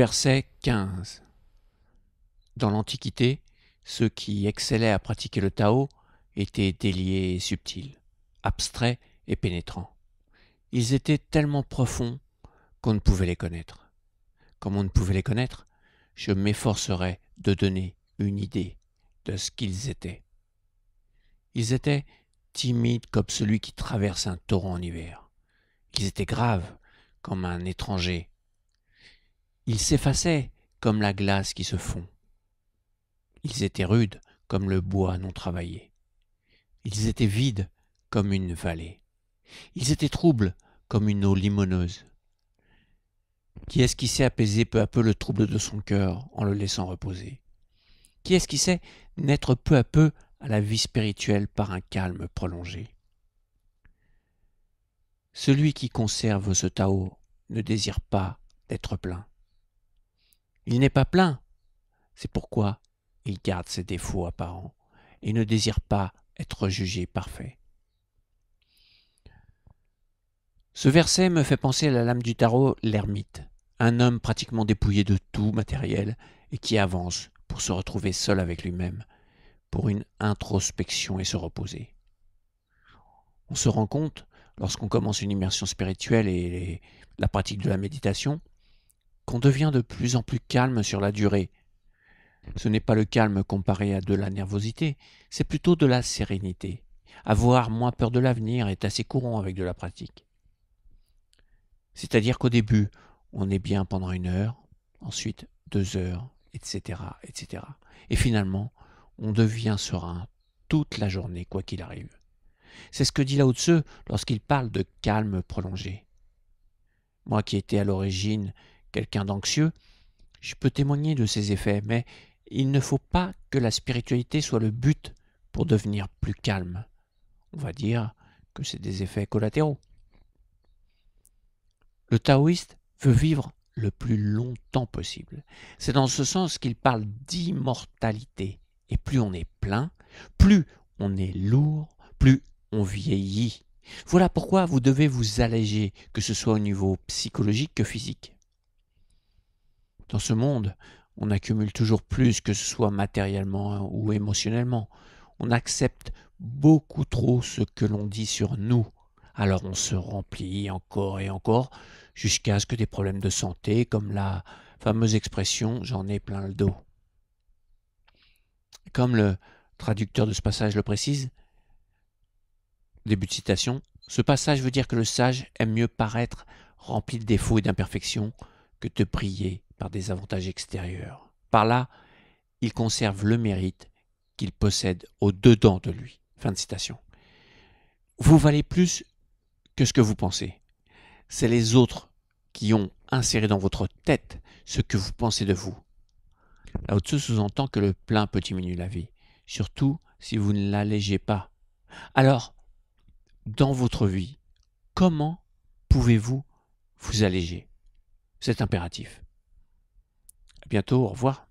Verset 15. Dans l'Antiquité, ceux qui excellaient à pratiquer le Tao étaient déliés et subtils, abstraits et pénétrants. Ils étaient tellement profonds qu'on ne pouvait les connaître. Comme on ne pouvait les connaître, je m'efforcerai de donner une idée de ce qu'ils étaient. Ils étaient timides comme celui qui traverse un torrent en hiver. Ils étaient graves comme un étranger. Ils s'effaçaient comme la glace qui se fond. Ils étaient rudes comme le bois non travaillé. Ils étaient vides comme une vallée. Ils étaient troubles comme une eau limoneuse. Qui est-ce qui sait apaiser peu à peu le trouble de son cœur en le laissant reposer? Qui est-ce qui sait naître peu à peu à la vie spirituelle par un calme prolongé? Celui qui conserve ce Tao ne désire pas d'être plein. Il n'est pas plein, c'est pourquoi il garde ses défauts apparents et ne désire pas être jugé parfait. Ce verset me fait penser à la lame du tarot, l'ermite, un homme pratiquement dépouillé de tout matériel et qui avance pour se retrouver seul avec lui-même, pour une introspection et se reposer. On se rend compte, lorsqu'on commence une immersion spirituelle et la pratique de la méditation, qu'on devient de plus en plus calme sur la durée. Ce n'est pas le calme comparé à de la nervosité, c'est plutôt de la sérénité. Avoir moins peur de l'avenir est assez courant avec de la pratique. C'est-à-dire qu'au début, on est bien pendant 1 heure, ensuite 2 heures, etc., etc. Et finalement, on devient serein toute la journée, quoi qu'il arrive. C'est ce que dit Lao Tzu lorsqu'il parle de calme prolongé. Moi qui étais à l'origine quelqu'un d'anxieux, je peux témoigner de ces effets, mais il ne faut pas que la spiritualité soit le but pour devenir plus calme. On va dire que c'est des effets collatéraux. Le taoïste veut vivre le plus longtemps possible. C'est dans ce sens qu'il parle d'immortalité. Et plus on est plein, plus on est lourd, plus on vieillit. Voilà pourquoi vous devez vous alléger, que ce soit au niveau psychologique que physique. Dans ce monde, on accumule toujours plus, que ce soit matériellement ou émotionnellement. On accepte beaucoup trop ce que l'on dit sur nous. Alors on se remplit encore et encore, jusqu'à ce que des problèmes de santé, comme la fameuse expression « j'en ai plein le dos ». Comme le traducteur de ce passage le précise, début de citation, ce passage veut dire que le sage aime mieux paraître rempli de défauts et d'imperfections que de briller par des avantages extérieurs. Par là, il conserve le mérite qu'il possède au-dedans de lui. Fin de citation. Vous valez plus que ce que vous pensez. C'est les autres qui ont inséré dans votre tête ce que vous pensez de vous. Lao Tzu sous-entend que le plein peut diminuer la vie, surtout si vous ne l'allégez pas. Alors, dans votre vie, comment pouvez-vous vous alléger? C'est impératif. À bientôt, au revoir.